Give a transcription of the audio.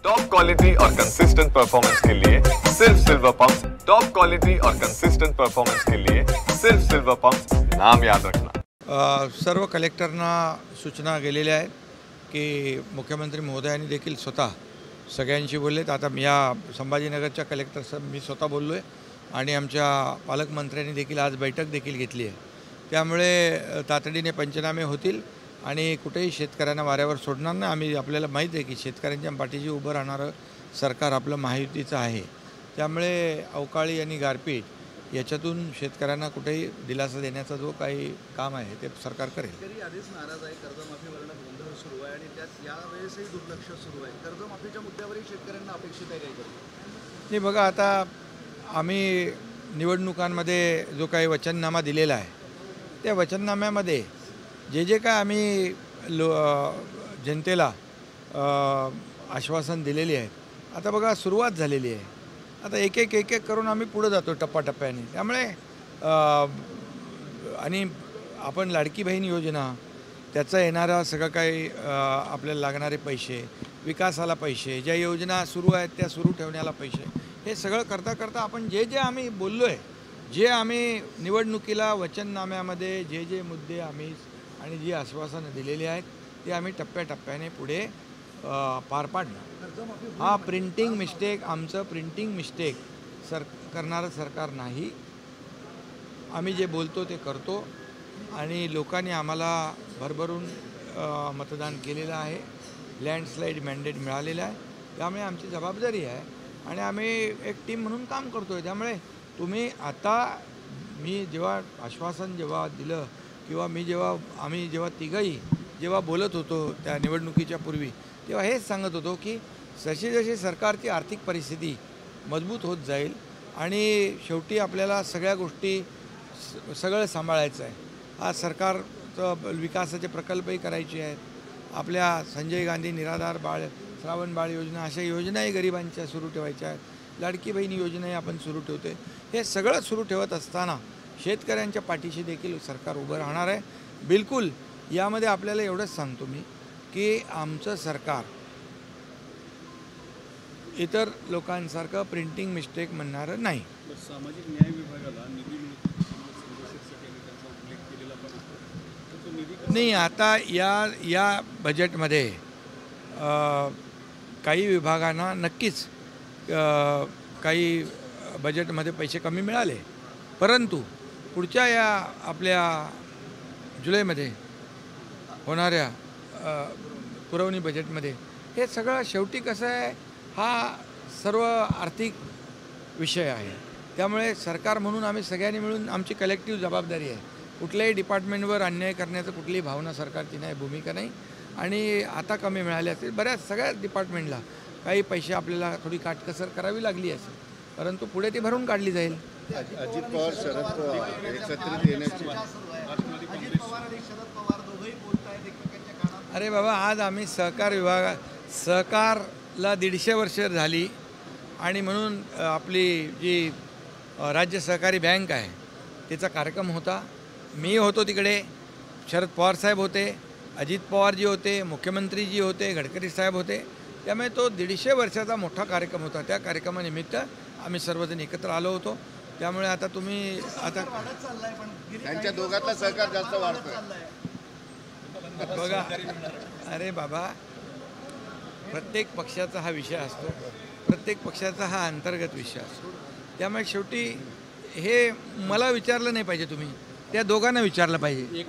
Top quality और consistent performance के लिए सिर्फ सिल्वर पंप्स। टॉप क्वालिटी और कंसिस्टेंट परफॉर्मेंस के लिए सिर्फ सिल्वर पंप्स, नाम याद रखना। सर्व कलेक्टरना सूचना गेलेल्या आहेत की मुख्यमंत्री महोदयांनी देखील स्वतः सगळ्यांशी बोललेत। आता या संभाजीनगरच्या कलेक्टर मी स्वतः बोललो आहे आणि आमच्या पालकमंत्र्यांनी देखील आज बैठक देखील घेतली आहे। त्यामुळे तातडीने पंचनामे होतील आणि कुठेही शेतकऱ्यांना वाऱ्यावर सोडणार नाही। आम्ही आपल्याला माहीत आहे की शेतकऱ्यांच्या पाठीशी उभं राहणारं सरकार आपलं महायुतीचं आहे। त्यामुळे अवकाळी आणि गारपीट याच्यातून शेतकऱ्यांना कुठेही दिलासा देण्याचा जो काही काम आहे ते सरकार करेल। शेतकरी आधीच नाराज आहे, कर्जमाफीवरनं गोंधळ सुरू आहे आणि त्यात यावेळेसही दुर्लक्ष सुरू आहे। कर्जमाफीच्या मुद्द्यावरही शेतकऱ्यांना अपेक्षित आहे काही नाही बघा, आता आम्ही निवडणुकांमध्ये जो काही वचननामा दिलेला आहे त्या वचननाम्यामध्ये जे काय आम्ही जनतेला आश्वासन दिलेली आहेत, आता बघा सुरुवात झालेली आहे। आता एक एक करून आम्ही पुढे जातो टप्प्याटप्प्याने। त्यामुळे आणि आपण लाडकी बहीण योजना, त्याचा येणारा सगळं काही आपल्याला लागणारे पैसे, विकासाला पैसे, ज्या योजना सुरू आहेत त्या सुरू ठेवण्याला पैसे, हे सगळं करता करता आपण जे आम्ही बोललो आहे, जे आम्ही निवडणुकीला वचननाम्यामध्ये जे मुद्दे आम्ही आणि जी आश्वासनं दिलेली आहेत ते आम्ही टप्प्याटप्प्याने पुढे पार पाडणार। हा प्रिंटिंग मिस्टेक, आमचं प्रिंटिंग मिस्टेक करणारं सरकार नाही। आम्ही जे बोलतो ते करतो आणि लोकांनी आम्हाला भरभरून मतदान केलेलं आहे, लँडस्लाईड मॅन्डेट मिळालेलं आहे। त्यामुळे आमची जबाबदारी आहे आणि आम्ही एक टीम म्हणून काम करतो आहे। त्यामुळे तुम्ही आता मी जेव्हा आश्वासन दिलं किंवा आम्ही जेव्हा तिघंही बोलत होतो त्या निवडणुकीच्या पूर्वी, तेव्हा हेच सांगत होतो की जशी सरकारची आर्थिक परिस्थिती मजबूत होत जाईल आणि शेवटी आपल्याला सगळ्या गोष्टी सगळं सांभाळायचं आहे। हा सरकारचं विकासाचे प्रकल्पही करायचे आहेत, आपल्या संजय गांधी निराधार बाळ, श्रावण बाळ योजना, अशा योजनाही गरिबांच्या सुरू ठेवायच्या आहेत, लाडकी बहीण योजनाही आपण सुरू ठेवतो आहे। हे सगळं सुरू ठेवत असताना शेतकऱ्यांच्या पाठीशी देखील सरकार उभं राहणार आहे। बिलकुल यामध्ये आपल्याला एवढंच सांगतो मी की आमचं सरकार इतर लोकांसारखं प्रिंटिंग मिस्टेक म्हणणारं नाही। सामाजिक न्याय विभागाला निधी नाही, आता या बजेटमध्ये काही विभागांना नक्कीच काही बजेटमध्ये पैसे कमी मिळाले, परंतु पुढच्या या आपल्या जुलैमध्ये होणाऱ्या पुरवणी बजेटमध्ये हे सगळं शेवटी कसं आहे, हा सर्व आर्थिक विषय आहे। त्यामुळे सरकार म्हणून आम्ही सगळ्यांनी मिळून आमची कलेक्टिव्ह जबाबदारी आहे। कुठल्याही डिपार्टमेंटवर अन्याय करण्याचं कुठलीही भावना सरकारची नाही, भूमिका नाही। आणि आता कमी मिळाले असतील बऱ्याच सगळ्याच डिपार्टमेंटला काही पैसे आपल्याला थोडी काटकसर करावी लागली असेल, परंतु पुढे ती भरून काढली जाईल। अजित पवार, शरद पवार एकत्रित येण्याची अरे बाबा, आज आम्ही सहकारला 150 वर्ष झाली आणि म्हणून आपली जी राज्य सहकारी बँक आहे त्याचा कार्यक्रम होता। मी होतो तिकडे, शरद पवार साहेब होते, अजित पवारजी होते, मुख्यमंत्रीजी होते, गडकरी साहेब होते। त्यामुळे तो 150 वर्षाचा मोठा कार्यक्रम होता। त्या कार्यक्रमानिमित्त आम्ही सर्वजण एकत्र आलो होतो। त्यामुळे आता तुम्ही आता त्यांच्या दोघातला सहकार जास्त वाढतोय बघा। अरे बाबा, प्रत्येक पक्षाचा हा विषय असतो, प्रत्येक पक्षाचा हा अंतर्गत विषय असतो। त्यामुळे शेवटी हे मला विचारलं नाही पाहिजे, तुम्ही त्या दोघांना विचारलं पाहिजे।